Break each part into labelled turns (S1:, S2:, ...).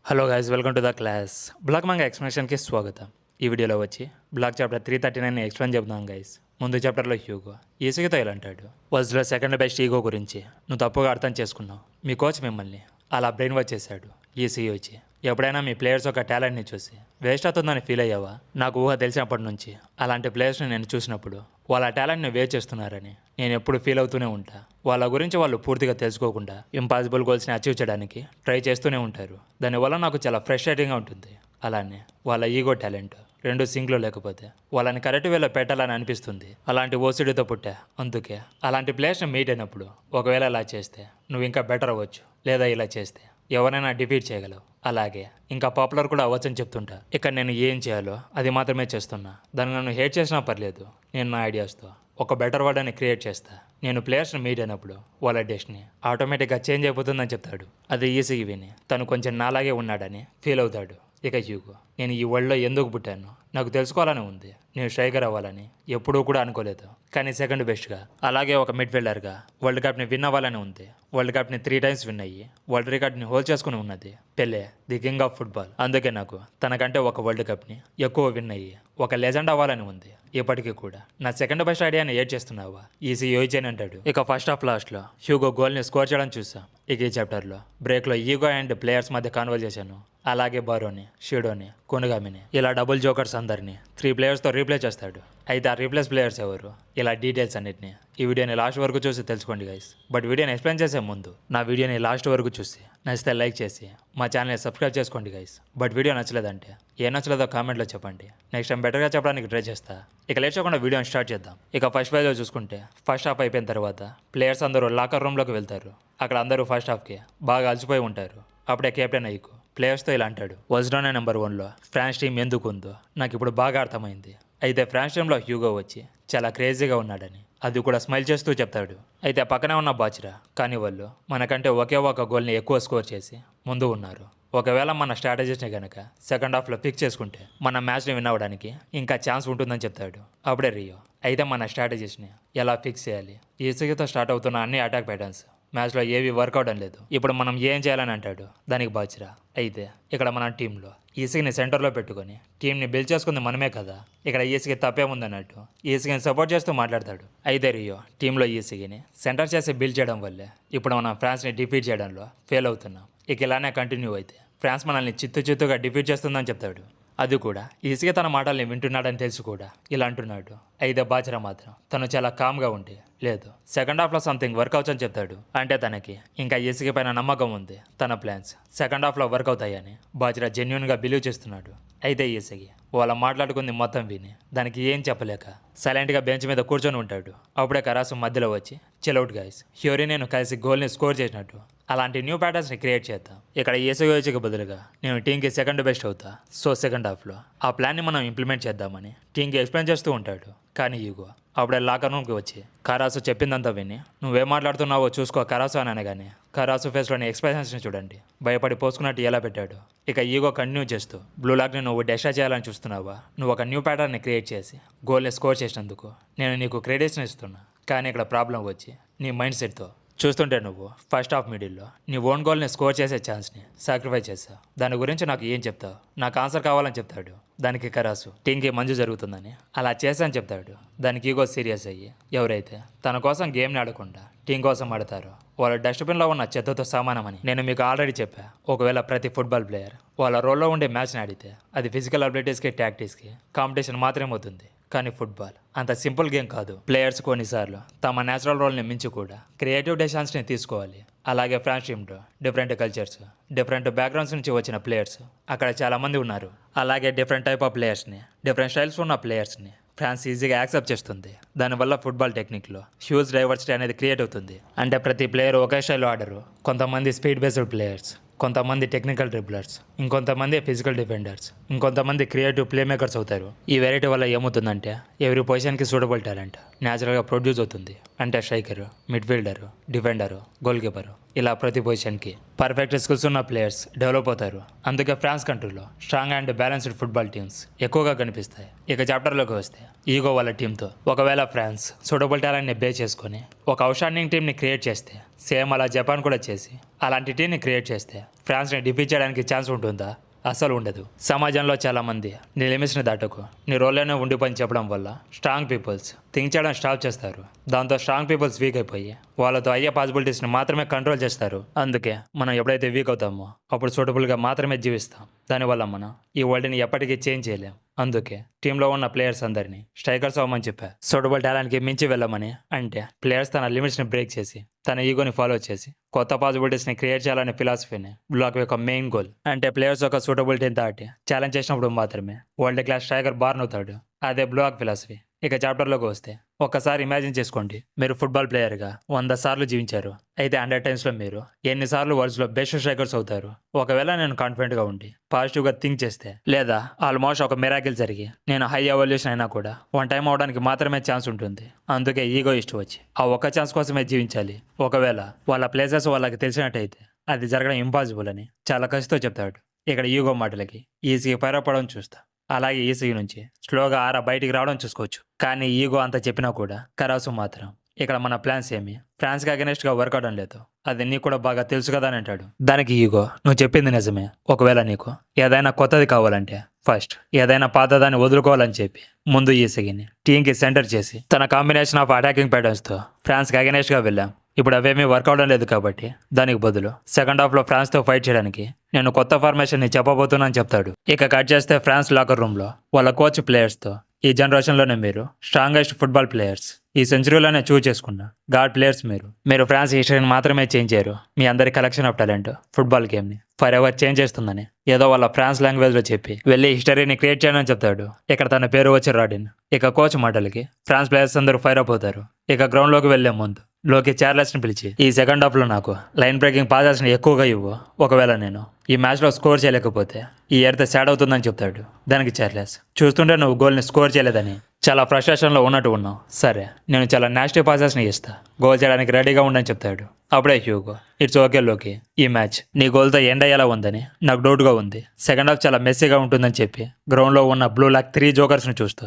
S1: Hello guys, welcome to the class. Blue Lock manga ఎక్స్ప్లెనేషన్కి స్వాగతం. ఈ వీడియోలో వచ్చి బ్లాక్ చాప్టర్ 339 ఎక్స్ప్లెయిన్ చెప్తాం గైస్. ముందు చాప్టర్లో హ్యూగో ఈసీతో ఇలా అంటాడు. వజ్లో సెకండ్ బెస్ట్ ఈగో గురించి నువ్వు తప్పుగా అర్థం చేసుకున్నావు. మీ కోచ్ మిమ్మల్ని అలా బ్రెయిన్ వాష్ చేశాడు. ఈసీ వచ్చి ఎప్పుడైనా మీ ప్లేయర్స్ యొక్క టాలెంట్ని చూసి వేస్ట్ అవుతుందని ఫీల్ అయ్యావా? నాకు ఊహ తెలిసినప్పటి నుంచి అలాంటి ప్లేయర్స్ని నేను చూసినప్పుడు వాళ్ళ టాలెంట్ని వేస్ట్ చేస్తున్నారని నేను ఎప్పుడు ఫీల్ అవుతూనే ఉంటా. వాళ్ళ గురించి వాళ్ళు పూర్తిగా తెలుసుకోకుండా ఇంపాసిబుల్ గోల్స్ని అచీవ్ చేయడానికి ట్రై చేస్తూనే ఉంటారు. దానివల్ల నాకు చాలా ఫ్రస్ట్రేటింగ్గా ఉంటుంది. అలానే వాళ్ళ ఈగో టాలెంట్ రెండు సింక్లో లేకపోతే వాళ్ళని కరెక్ట్ వేలో పెట్టాలని అనిపిస్తుంది. అలాంటి ఓసిడితో పుట్టా. అందుకే అలాంటి ప్లేయర్స్ని మీట్ అయినప్పుడు ఒకవేళ ఇలా చేస్తే నువ్వు ఇంకా బెటర్ అవ్వచ్చు, లేదా ఇలా చేస్తే ఎవరైనా డిఫీట్ చేయగలవు, అలాగే ఇంకా పాపులర్ కూడా అవ్వచ్చని చెప్తుంటా. ఇక్కడ నేను ఏం చేయాలో అది మాత్రమే చేస్తున్నా. దాన్ని నన్ను హేట్ చేసినా పర్లేదు. నేను నా ఐడియాస్తో ఒక బెటర్ వర్డ్ అని క్రియేట్ చేస్తా. నేను ప్లేయర్స్ని మీట్ అయినప్పుడు వాళ్ళ డెస్ట్ని ఆటోమేటిక్గా చేంజ్ అయిపోతుందని చెప్తాడు. అది ఈజీగా విని తను కొంచెం నాలాగే ఉన్నాడని ఫీల్ అవుతాడు. ఇక హ్యూగో, నేను ఈ వరల్డ్లో ఎందుకు పుట్టాను నాకు తెలుసుకోవాలని ఉంది. నేను స్ట్రైకర్ అవ్వాలని ఎప్పుడూ కూడా అనుకోలేదు, కానీ సెకండ్ బెస్ట్గా అలాగే ఒక మిడ్ఫీల్డర్గా వరల్డ్ కప్ని విన్ అవ్వాలని ఉంది. వరల్డ్ కప్ని 3 times విన్ అయ్యి వరల్డ్ రికార్డ్ని హోల్డ్ చేసుకుని ఉన్నది పెలే, ది కింగ్ ఆఫ్ ఫుట్బాల్. అందుకే నాకు తనకంటే ఒక వరల్డ్ కప్ని ఎక్కువ విన్ అయ్యి ఒక లెజెండ్ అవ్వాలని ఉంది. ఇప్పటికీ కూడా నా సెకండ్ బెస్ట్ ఐడియాని ఏడ్ చేస్తున్నావా ఈసీ యోయిచ్ అంటాడు. ఇక ఫస్ట్ హాఫ్ లాస్ట్లో హ్యూగో గోల్ని స్కోర్ చేయడం చూసాం. ఇక ఈ చాప్టర్లో బ్రేక్లో ఈగో అండ్ ప్లేయర్స్ మధ్య కాన్వర్జేషన్, అలాగే బారోని, షిడోని, కొనుగామిని ఇలా డబుల్ జోకర్స్ అందరినీ 3 players రీప్లేస్ చేస్తాడు. అయితే ఆ రీప్లేస్ ప్లేయర్స్ ఎవరు, ఇలా డీటెయిల్స్ అన్నిటిని ఈ వీడియోని లాస్ట్ వరకు చూసి తెలుసుకోండి గైస్. బట్ వీడియోని ఎక్స్ప్లెయిన్ చేసే ముందు నా వీడియోని లాస్ట్ వరకు చూసి నచ్చితే లైక్ చేసి మా ఛానల్ని సబ్స్క్రైబ్ చేసుకోండి గైస్. బట్ వీడియో నచ్చలేదంటే ఏం నచ్చలేదో కామెంట్లో చెప్పండి. నెక్స్ట్ టైం బెటర్గా చెప్పడానికి ట్రై చేస్తా. ఇక లేట్ చేయకుండా వీడియోని స్టార్ట్ చేద్దాం. ఇక ఫస్ట్ పేజ్లో చూసుకుంటే ఫస్ట్ హాఫ్ అయిపోయిన తర్వాత ప్లేయర్స్ అందరూ లాకర్ రూమ్లోకి వెళ్తారు. అక్కడ అందరూ ఫస్ట్ హాఫ్కి బాగా అలసిపోయి ఉంటారు. అప్పుడే కెప్టెన్ అయ్యకు ప్లేయర్స్తో ఇలా అంటాడు. వజ్లోనే నెంబర్ 1లో ఫ్రాన్స్ టీం ఎందుకు ఉందో నాకు ఇప్పుడు బాగా అర్థమైంది. అయితే ఫ్రాన్స్ టీంలో హ్యూగో వచ్చి చాలా క్రేజీగా ఉన్నాడని అది కూడా స్మైల్ చేస్తూ చెప్తాడు. అయితే పక్కనే ఉన్న బాచ్రా కానీ వాళ్ళు మనకంటే ఒకే ఒక గోల్ని ఎక్కువ స్కోర్ చేసి ముందు ఉన్నారు. ఒకవేళ మన స్ట్రాటజీస్ని కనుక సెకండ్ హాఫ్లో ఫిక్స్ చేసుకుంటే మన మ్యాచ్ని విన్ అవ్వడానికి ఇంకా ఛాన్స్ ఉంటుందని చెప్తాడు. అప్పుడే రియో, అయితే మన స్ట్రాటజీస్ని ఎలా ఫిక్స్ చేయాలి? ఈసీతో స్టార్ట్ అవుతున్న అన్ని అటాక్ ప్యాటర్న్స్ మ్యాచ్లో ఏవి వర్క్ అవడం లేదు. ఇప్పుడు మనం ఏం చేయాలని అంటాడు. దానికి బాచ్రా, అయితే ఇక్కడ మన టీంలో ఈసీని సెంటర్లో పెట్టుకొని టీంని బిల్డ్ చేసుకుంది మనమే కదా, ఇక్కడ ఈసీకి తప్పేముందన్నట్టు ఈసీని సపోర్ట్ చేస్తూ మాట్లాడతాడు. అయితే రియో, టీంలో ఈసీని సెంటర్ చేసి బిల్డ్ చేయడం వల్లే ఇప్పుడు మనం ఫ్రాన్స్ని డిఫీట్ చేయడంలో ఫెయిల్ అవుతున్నాం. ఇక ఇలానే కంటిన్యూ అయితే ఫ్రాన్స్ మనల్ని చిత్తుగా డిఫీట్ చేస్తుందని చెప్తాడు. అది కూడా ఈసీగా తన మాటల్ని వింటున్నాడని తెలిసి కూడా ఇలా అంటున్నాడు. అయితే బాచ్రా మాత్రం తను చాలా కామ్గా ఉంటే లేదు, సెకండ్ హాఫ్లో సంథింగ్ వర్క్ అవుతుందని చెప్తాడు. అంటే తనకి ఇంకా ఈసీకి పైన నమ్మకం ఉంది. తన ప్లాన్స్ సెకండ్ హాఫ్లో వర్క్ అవుతాయని బాచ్రా జెన్యున్గా బిలీవ్ చేస్తున్నాడు. అయితే ఈసీకి వాళ్ళ మాట్లాడుకుంది మొత్తం విని దానికి ఏం చెప్పలేక సైలెంట్గా బెంచ్ మీద కూర్చొని ఉంటాడు. అప్పుడే కరాసు మధ్యలో వచ్చి చిల్అవుట్ గైస్, హ్యూరీ నేను కలిసి గోల్ని స్కోర్ చేసినట్టు అలాంటి న్యూ ప్యాటర్న్స్ని క్రియేట్ చేద్దాం. ఇక్కడ ఈసీకి బదులుగా నేను టీంకి సెకండ్ బెస్ట్ అవుతా. సో సెకండ్ హాఫ్లో ఆ ప్లాన్ని మనం ఇంప్లిమెంట్ చేద్దామని టీంకి ఎక్స్ప్లెయిన్ చేస్తూ ఉంటాడు. కానీ ఈగో అప్పుడే లాకర్ రూమ్కి వచ్చి కరాసు చెప్పిందంతా విని నువ్వేం మాట్లాడుతున్నావో చూసుకో కరాసు అని అనగానే కరాసు ఫేస్లోని ఎక్స్ప్రెషన్స్ని చూడండి, భయపడి పోసుకున్నట్టు ఎలా పెట్టాడు. ఇక ఈగో కంటిన్యూ చేస్తూ బ్లూ లాక్ని నువ్వు డెస్ట్రా చేయాలని చూస్తున్నావా? నువ్వు ఒక న్యూ ప్యాటర్న్ని క్రియేట్ చేసి గోల్ని స్కోర్ చేసినందుకు నేను నీకు క్రెడిట్స్ని ఇస్తున్నా. కానీ ఇక్కడ ప్రాబ్లం వచ్చి నీ మైండ్ సెట్తో చూస్తుంటే నువ్వు ఫస్ట్ హాఫ్ మిడిల్లో నీ ఓన్ గోల్ని స్కోర్ చేసే ఛాన్స్ని సాక్రిఫైస్ చేస్తావు. దాని గురించి నాకు ఏం చెప్తావు? నాకు ఆన్సర్ కావాలని చెప్తాడు. దానికి కరాసు టీంకి మంచి జరుగుతుందని అలా చేశాని చెప్తాడు. దానికి ఈగో సీరియస్ అయ్యి ఎవరైతే తన కోసం గేమ్ని ఆడకుండా టీం కోసం ఆడతారో వాళ్ళ డస్ట్బిన్లో ఉన్న చెత్తతో సమానమని నేను మీకు ఆల్రెడీ చెప్పా. ఒకవేళ ప్రతి ఫుట్బాల్ ప్లేయర్ వాళ్ళ రోల్లో ఉండే మ్యాచ్ని ఆడితే అది ఫిజికల్ అబిలిటీస్కి టాక్టిక్స్కి కాంపిటీషన్ మాత్రమే అవుతుంది. కానీ ఫుట్బాల్ అంత సింపుల్ గేమ్ కాదు. ప్లేయర్స్ కొన్నిసార్లు తమ న్యాచురల్ రోల్ని మించి కూడా క్రియేటివ్ డెసిషన్స్ని తీసుకోవాలి. అలాగే ఫ్రాన్స్ టీంలో డిఫరెంట్ కల్చర్స్, డిఫరెంట్ బ్యాక్గ్రౌండ్స్ నుంచి వచ్చిన ప్లేయర్స్ అక్కడ చాలామంది ఉన్నారు. అలాగే డిఫరెంట్ టైప్ ఆఫ్ ప్లేయర్స్ని, డిఫరెంట్ స్టైల్స్ ఉన్న ప్లేయర్స్ని ఫ్రాన్స్ ఈజీగా యాక్సెప్ట్ చేస్తుంది. దానివల్ల ఫుట్బాల్ టెక్నిక్లో హ్యూజ్ డైవర్సిటీ అనేది క్రియేట్ అవుతుంది. అంటే ప్రతి ప్లేయర్ ఒకే స్టైల్లో ఆడరు. కొంతమంది స్పీడ్ బేస్డ్ ప్లేయర్స్, కొంతమంది టెక్నికల్ డ్రిబ్లర్స్, ఇంకొంతమంది ఫిజికల్ డిఫెండర్స్, ఇంకొంతమంది క్రియేటివ్ ప్లే మేకర్స్ అవుతారు. ఈ వెరైటీ వల్ల ఏమవుతుందంటే ఎవరి పొజిషన్కి సూటబుల్ టాలెంట్ న్యాచురల్గా ప్రొడ్యూస్ అవుతుంది. అంటే స్ట్రైకరు, మిడ్ఫీల్డరు, డిఫెండరు, గోల్ కీపరు ఇలా ప్రతి పొజిషన్కి పర్ఫెక్ట్ స్కిల్స్ ఉన్న ప్లేయర్స్ డెవలప్ అవుతారు. అందుకే ఫ్రాన్స్ కంట్రీలో strong and balanced football teams ఎక్కువగా కనిపిస్తాయి. ఇక చాప్టర్లోకి వస్తే ఈగో వాళ్ళ టీంతో ఒకవేళ ఫ్రాన్స్ సూటబుల్ టాలెంట్ని బేస్ చేసుకొని ఒక అవుట్స్టాండింగ్ టీంని క్రియేట్ చేస్తే, సేమ్ అలా జపాన్ కూడా చేసి అలాంటి టీంని క్రియేట్ చేస్తే ఫ్రాన్స్ని డిఫీట్ చేయడానికి ఛాన్స్ ఉంటుందా? అసలు ఉండదు. సమాజంలో చాలామంది నీ లిమిట్స్ని దాటకు, నీ రోల్లోనే ఉండి పని చెప్పడం వల్ల స్ట్రాంగ్ పీపుల్స్ థింక్ చేయడం స్టాప్ చేస్తారు. దాంతో స్ట్రాంగ్ పీపుల్స్ వీక్ అయిపోయి వాళ్ళతో అయ్యే పాసిబిలిటీస్ని మాత్రమే కంట్రోల్ చేస్తారు. అందుకే మనం ఎప్పుడైతే వీక్ అవుతామో అప్పుడు సూటబుల్గా మాత్రమే జీవిస్తాం. దానివల్ల మనం ఈ వరల్డ్ని ఎప్పటికీ చేంజ్ చేయలేం. అందుకే టీంలో ఉన్న ప్లేయర్స్ అందరినీ స్ట్రైకర్స్ అవ్వమని చెప్పా. సూటబుల్ టాలెంట్కి మించి వెళ్ళమని. అంటే ప్లేయర్స్ తన లిమిట్స్ని బ్రేక్ చేసి తన ఈగోని ఫాలో చేసి కొత్త పాసిబిలిటీస్ని క్రియేట్ చేయాలనే ఫిలాసఫీని బ్లాక్ యొక్క మెయిన్ గోల్. అంటే ప్లేయర్స్ ఒక సూటబిలిటీని దాటి ఛాలెంజ్ చేసినప్పుడు మాత్రమే వరల్డ్ క్లాస్ స్ట్రైకర్ బార్న్ అవుతాడు. అదే బ్లాక్ ఫిలాసఫీ. ఇక చాప్టర్లోకి వస్తే ఒక్కసారి ఇమాజిన్ చేసుకోండి, మీరు ఫుట్బాల్ ప్లేయర్గా 100 సార్లు జీవించారు. అయితే 100 టైమ్స్లో మీరు ఎన్నిసార్లు వరల్డ్స్లో బెస్ట్ స్ట్రైకర్స్ అవుతారు? ఒకవేళ నేను కాన్ఫిడెంట్గా ఉండి పాజిటివ్గా థింక్ చేస్తే, లేదా ఆల్మోస్ట్ ఒక మిరాకిల్ జరిగి నేను హై ఎవల్యూషన్ అయినా కూడా 1 టైం అవడానికి మాత్రమే ఛాన్స్ ఉంటుంది. అందుకే ఈగో ఇష్టం వచ్చి ఆ ఒక్క ఛాన్స్ కోసమే జీవించాలి. ఒకవేళ వాళ్ళ ప్లేసెస్ వాళ్ళకి తెలిసినట్టయితే అది జరగడం ఇంపాసిబుల్ అని చాలా కసితో చెప్తాడు. ఇక్కడ ఈగో మాటలకి ఈజీగా పైరపడడం చూస్తా. అలాగే ఈసీ నుంచి స్లోగా ఆరా బయటికి రావడం చూసుకోవచ్చు. కానీ ఈగో అంతా చెప్పినా కూడా కరాసు మాత్రం ఇక్కడ మన ప్లాన్స్ ఏమి ఫ్రాన్స్కి అగెనెస్ట్గా వర్క్ అవడం లేదు. అది నీకు కూడా బాగా తెలుసు కదా అని అంటాడు. దానికి ఈగో, నువ్వు చెప్పింది నిజమే. ఒకవేళ నీకు ఏదైనా కొత్తది కావాలంటే ఫస్ట్ ఏదైనా పాతదాన్ని వదులుకోవాలని చెప్పి ముందు ఈసీని టీంకి సెంటర్ చేసి తన కాంబినేషన్ ఆఫ్ అటాకింగ్ ప్యాటర్న్స్తో ఫ్రాన్స్కి అగెనెస్ట్గా వెళ్ళాం. ఇప్పుడు అవేమీ వర్క్ అవడం లేదు కాబట్టి దానికి బదులు సెకండ్ హాఫ్లో ఫ్రాన్స్తో ఫైట్ చేయడానికి నేను కొత్త ఫార్మేషన్ని చెప్పబోతున్నాను చెప్తాడు. ఇక కట్ చేస్తే ఫ్రాన్స్ లాకర్ రూమ్లో వాళ్ళ కోచ్ ప్లేయర్స్తో, ఈ జనరేషన్లోనే మీరు స్ట్రాంగెస్ట్ ఫుట్బాల్ ప్లేయర్స్ ఈ సెంచరీలోనే చూస్ చేసుకున్న గాడ్ ప్లేయర్స్ మీరు ఫ్రాన్స్ హిస్టరీని మాత్రమే చేంజ్ చేయరు, మీ అందరి కలెక్షన్ ఆఫ్ టాలెంట్ ఫుట్బాల్ గేమ్ని ఫర్ ఎవర్ చేంజ్ చేస్తుందని ఏదో వాళ్ళ ఫ్రాన్స్ లాంగ్వేజ్లో చెప్పి వెళ్ళి హిస్టరీని క్రియేట్ చేయని చెప్తాడు. ఇక్కడ తన పేరు వచ్చి రాడిన్. ఇక కోచ్ మాటలకి ఫ్రాన్స్ ప్లేయర్స్ అందరూ ఫైర్ అప్ అవుతారు. ఇక గ్రౌండ్లోకి వెళ్లే ముందు లోకి చార్లెస్ని పిలిచి ఈ సెకండ్ హాఫ్లో నాకు లైన్ బ్రేకింగ్ పాసెస్ని ఎక్కువగా ఇవ్వు. ఒకవేళ నేను ఈ మ్యాచ్లో స్కోర్ చేయలేకపోతే ఈ ఎర్త్ సాడ్ అవుతుందని చెప్తాడు. దానికి చార్లెస్, చూస్తుంటే నువ్వు గోల్ని స్కోర్ చేయలేదని చాలా ఫ్రస్ట్రేషన్లో ఉన్నట్టు ఉన్నావు. సరే, నేను చాలా నాస్టీ పాసెస్ని ఇస్తా, గోల్ చేయడానికి రెడీగా ఉండని చెప్తాడు. అప్పుడే హ్యూగో, ఇట్స్ ఓకే లోకి, ఈ మ్యాచ్ నీ గోల్తో ఎండ్ అయ్యేలా ఉందని నాకు డౌట్గా ఉంది. సెకండ్ హాఫ్ చాలా మెస్సీగా ఉంటుందని చెప్పి గ్రౌండ్లో ఉన్న బ్లూ లాక్ 3 జోకర్స్ని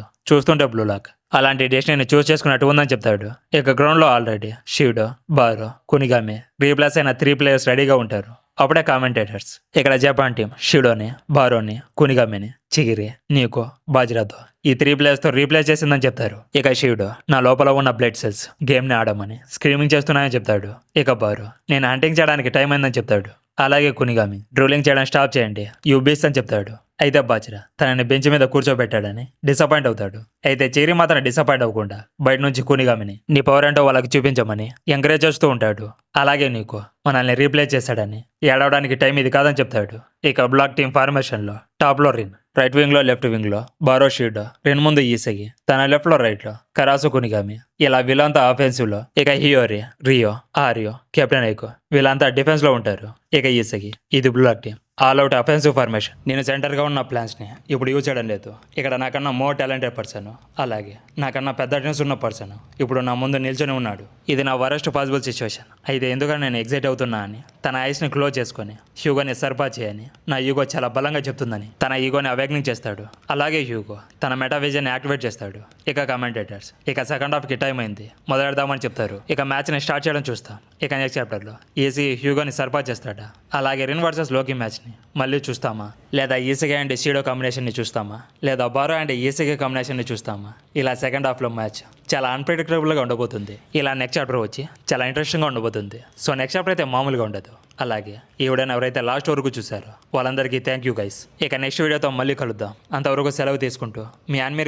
S1: చూస్తుంటే బ్లూ లాక్ అలాంటి డెస్టినీని చూస్ చేసుకున్నట్టు ఉందని చెప్తాడు. ఇక గ్రౌండ్లో ఆల్రెడీ షీడో, బారో, కునిగామి రీప్లేస్ అయిన 3 ప్లేయర్స్ రెడీగా ఉంటారు. అప్పుడే కామెంటేటర్స్ ఇక్కడ జపాన్ టీం షిడోని, బారోని, కునిగామిని చిగిరి, నీకో, బాజ్రాతో ఈ 3 ప్లేయర్స్తో రీప్లేస్ చేసిందని చెప్తారు. ఇక షీడో, నా లోపల ఉన్న బ్లడ్ సెల్స్ గేమ్ని ఆడమని స్క్రీమింగ్ చేస్తున్నాయని చెప్తాడు. ఇక బారో, నేను హంటింగ్ చేయడానికి టైం అయిందని చెప్తాడు. అలాగే కునిగామి, డ్రూలింగ్ చేయడం స్టాప్ చేయండి, యూ బీస్ అని చెప్తాడు. అయితే బాజ్రా తనని బెంచ్ మీద కూర్చోబెట్టాడని డిసప్పాయింట్ అవుతాడు. అయితే చిగిరి మాత్రం డిసప్పాయింట్ అవ్వకుండా బయట నుంచి కునిగామిని నీ పవర్ ఏంటో వాళ్ళకి చూపించమని ఎంకరేజ్ చేస్తూ ఉంటాడు. అలాగే నీకు మనల్ని రీప్లేస్ చేశాడని ఏడవడానికి టైం ఇది కాదని చెప్తాడు. ఇక బ్లాక్ టీం ఫార్మేషన్లో టాప్లో రిన్, రైట్ వింగ్లో లెఫ్ట్ వింగ్లో బారో షీడో, రిన్ ముందు ఈసగి, తన లెఫ్ట్లో రైట్లో కరాసు కునిగామి, ఇలా వీళ్ళంతా ఆఫెన్సివ్లో. ఇక Hiori, Reo, Aryu, captain Aiku వీళ్ళంతా డిఫెన్స్లో ఉంటారు. ఇక ఈసగి, ఇది black team all out offensive formation. నేను సెంటర్గా ఉన్న ప్లాన్స్ని ఇప్పుడు యూజ్ చేయడం లేదు. ఇక్కడ నాకన్నా మోర్ టాలెంటెడ్ పర్సన్, అలాగే నాకన్నా పెద్ద డ్రీమ్స్ ఉన్న పర్సన్ ఇప్పుడు నా ముందు నిల్చొని ఉన్నాడు. ఇది నా వరస్ట్ పాసిబుల్ సిచ్యువేషన్. అయితే ఎందుకని నేను ఎగ్జైట్ అవుతున్నా అని తన ఐస్ని క్లోజ్ చేసుకొని హ్యూగోని సర్పా చేయని నా ఈగో చాలా బలంగా చెప్తుందని తన ఈగోని అవేక్నింగ్ చేస్తాడు. అలాగే హ్యూగో తన మెటావిజన్ని యాక్టివేట్ చేస్తాడు. ఇక కామెంటేటర్స్ ఇక సెకండ్ హాఫ్కి టైం అయింది, మొదలెడదామని చెప్తారు. ఇక మ్యాచ్ని స్టార్ట్ చేయడం చూస్తాం. ఇక నెక్స్ట్ చాప్టర్లో ఈసీ హ్యూగోని సర్పా చేస్తాడా, అలాగే రిన్ వర్సెస్ లోకి మ్యాచ్ని మళ్ళీ చూస్తామా, లేదా ఈసీగా అండ్ షీడో కాంబినేషన్ని చూస్తామా, లేదా బారో అండ్ ఈసీగా కాంబినేషన్ని చూస్తామా. ఇలా సెకండ్ హాఫ్లో మ్యాచ్ చాలా అన్ప్రెడిక్టబుల్గా ఉండబోతుంది. ఇలా నెక్స్ట్ చాప్టర్ వచ్చి చాలా ఇంట్రెస్టింగ్గా ఉండబోతుంది. సో నెక్స్ట్ చాప్టర్ అయితే మామూలుగా ఉండదు. అలాగే ఈ వీడియోని ఎవరైతే లాస్ట్ వరకు చూసారో వాళ్ళందరికీ థ్యాంక్ యూ గైస్. ఇక నెక్స్ట్ వీడియోతో మళ్ళీ కలుద్దాం. అంతవరకు సెలవు తీసుకుంటూ మీ అన్మీ